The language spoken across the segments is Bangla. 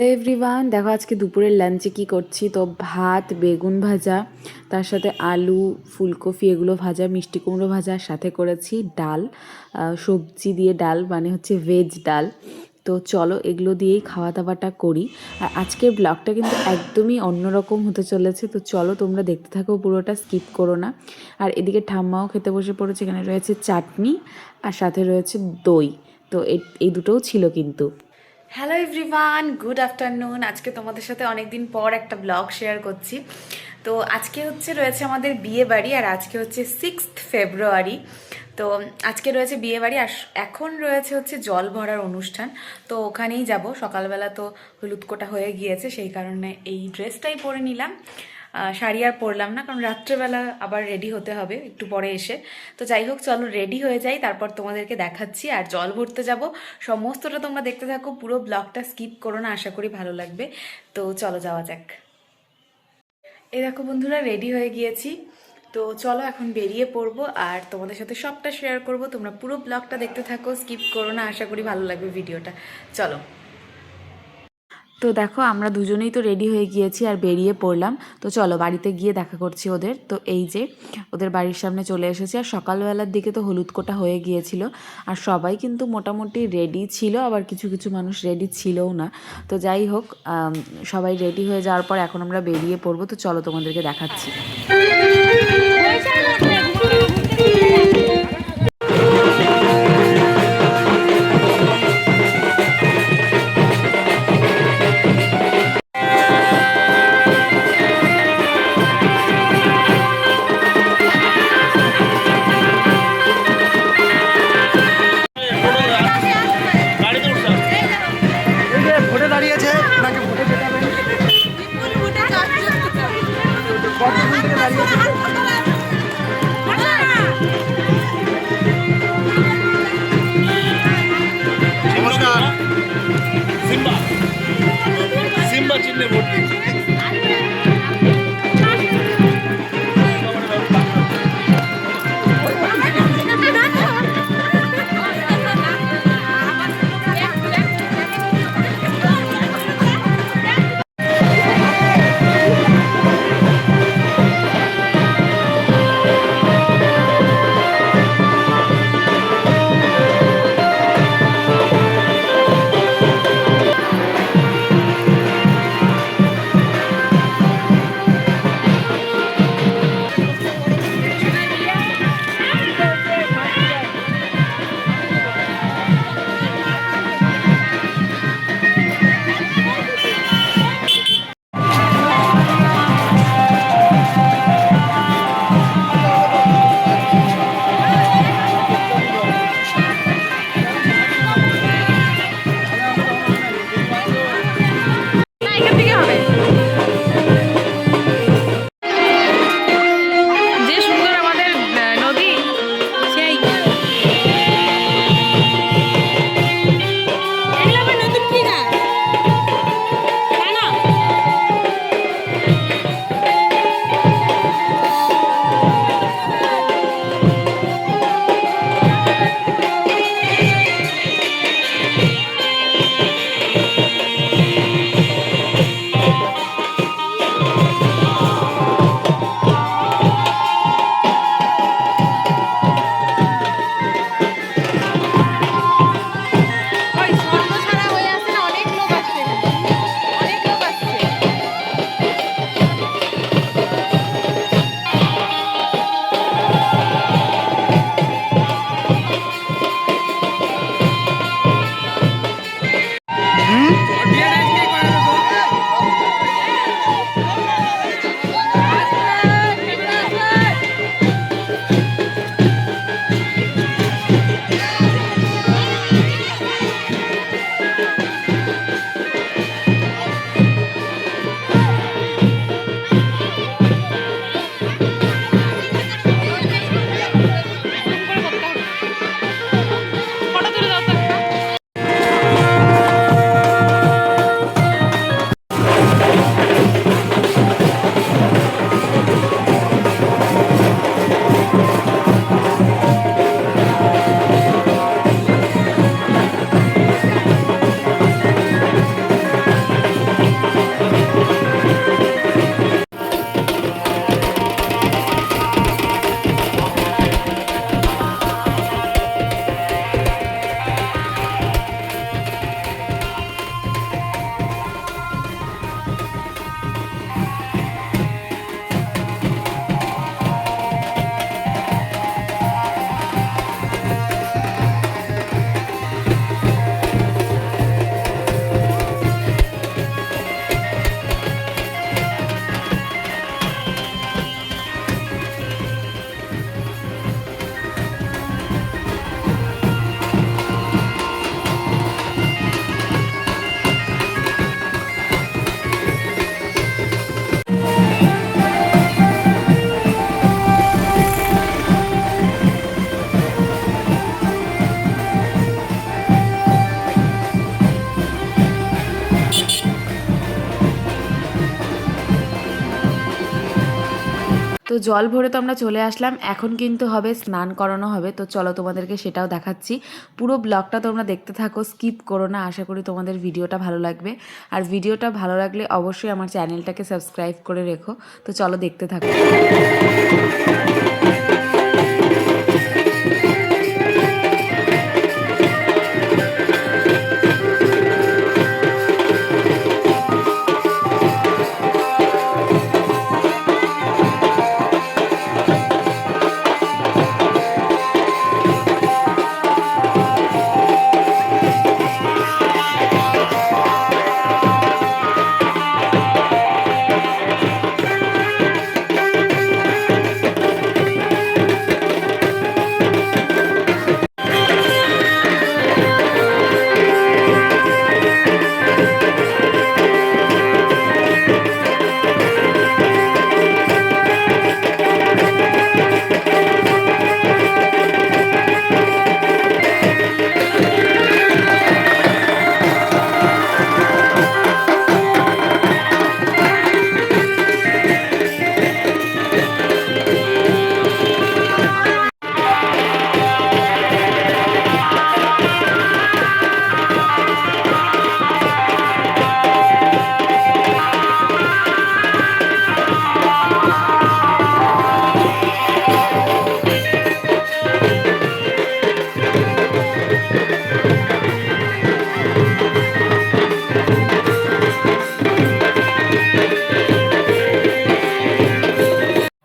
এভরিওয়ান, দেখো আজকে দুপুরের লাঞ্চে কি করছি। তো ভাত, বেগুন ভাজা, তার সাথে আলু, ফুলকপি এগুলো ভাজা, মিষ্টি কুমড়ো ভাজা, আর সাথে করেছি ডাল, সবজি দিয়ে ডাল, মানে হচ্ছে ভেজ ডাল। তো চলো এগুলো দিয়েই খাওয়া দাওয়াটা করি। আর আজকের ব্লগটা কিন্তু একদমই অন্যরকম হতে চলেছে। তো চলো তোমরা দেখতে থাকো, পুরোটা স্কিপ করো না। আর এদিকে ঠাম্মাও খেতে বসে পড়েছে। এখানে রয়েছে চাটনি আর সাথে রয়েছে দই। তো এই দুটোও ছিল কিন্তু। Hello everyone, good afternoon. আজকে তোমাদের সাথে অনেক দিন পর একটা ব্লগ শেয়ার করছি। তো আজকে রয়েছে আমাদের বিয়ে বাড়ি, আর আজকে হচ্ছে 6th ফেব্রুয়ারি। তো আজকে রয়েছে বিয়ে বাড়ি, আর এখন রয়েছে হচ্ছে জল ভরার অনুষ্ঠান। তো ওখানেই যাব। সকালবেলা তো হলুদ কোটা হয়ে গিয়েছে, সেই কারণে এই ড্রেসটাই পরে নিলাম। শাড়ি আর পরলাম না, কারণ রাত্রেবেলা আবার রেডি হতে হবে একটু পরে এসে। তো যাই হোক, চলো রেডি হয়ে যাই, তারপর তোমাদেরকে দেখাচ্ছি। আর জল ভরতে যাব, সমস্তটা তোমরা দেখতে থাকো, পুরো ব্লগটা স্কিপ করো না, আশা করি ভালো লাগবে। তো চলো যাওয়া যাক। এই দেখো বন্ধুরা, রেডি হয়ে গিয়েছি। তো চলো এখন বেরিয়ে পড়বো, আর তোমাদের সাথে সবটা শেয়ার করব। তোমরা পুরো ব্লগটা দেখতে থাকো, স্কিপ করো না, আশা করি ভালো লাগবে ভিডিওটা। চলো। তো দেখো আমরা দুজনেই তো রেডি হয়ে গিয়েছি আর বেরিয়ে পড়লাম। তো চলো বাড়িতে গিয়ে দেখা করছি ওদের। তো এই যে ওদের বাড়ির সামনে চলে এসেছি। আর সকালবেলার দিকে তো হলুদ কোটা হয়ে গিয়েছিল, আর সবাই কিন্তু মোটামুটি রেডি ছিল, আবার কিছু কিছু মানুষ রেডি ছিলও না। তো যাই হোক, সবাই রেডি হয়ে যাওয়ার পর এখন আমরা বেরিয়ে পড়বো। তো চলো তোমাদেরকে দেখাচ্ছি। নমস্কার। সিম্বা সিম্বা চিহ্নে ভোট দিয়েছি। তো জল ভরে তো আমরা চলে আসলাম, এখন কিন্তু হবে স্নান করানো হবে। তো চলো তোমাদেরকে সেটাও দেখাচ্ছি। পুরো ব্লগটা তোমরা দেখতে থাকো, স্কিপ করো না। আশা করি তোমাদের ভিডিওটা ভালো লাগবে, আর ভিডিওটা ভালো লাগলে অবশ্যই আমার চ্যানেলটাকে সাবস্ক্রাইব করে রেখো। তো চলো দেখতে থাকো।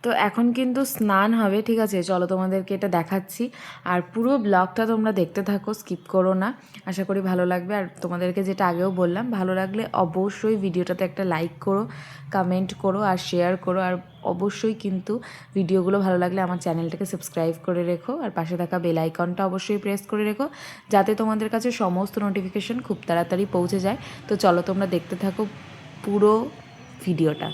তো এখন কিন্তু স্নান হবে, ঠিক আছে? চলো তোমাদেরকে এটা দেখাচ্ছি, আর পুরো ব্লগটা তোমরা দেখতে থাকো, স্কিপ করো না। আশা করি ভালো লাগবে। আর তোমাদেরকে যেটা আগেও বললাম, ভালো লাগলে অবশ্যই ভিডিওটাতে একটা লাইক করো, কমেন্ট করো আর শেয়ার করো। আর অবশ্যই কিন্তু ভিডিওগুলো ভালো লাগলে আমার চ্যানেলটাকে সাবস্ক্রাইব করে রেখো, আর পাশে থাকা বেল আইকনটা অবশ্যই প্রেস করে রেখো, যাতে তোমাদের কাছে সমস্ত নোটিফিকেশন খুব তাড়াতাড়ি পৌঁছে যায়। তো চলো তোমরা দেখতে থাকো পুরো ভিডিওটা।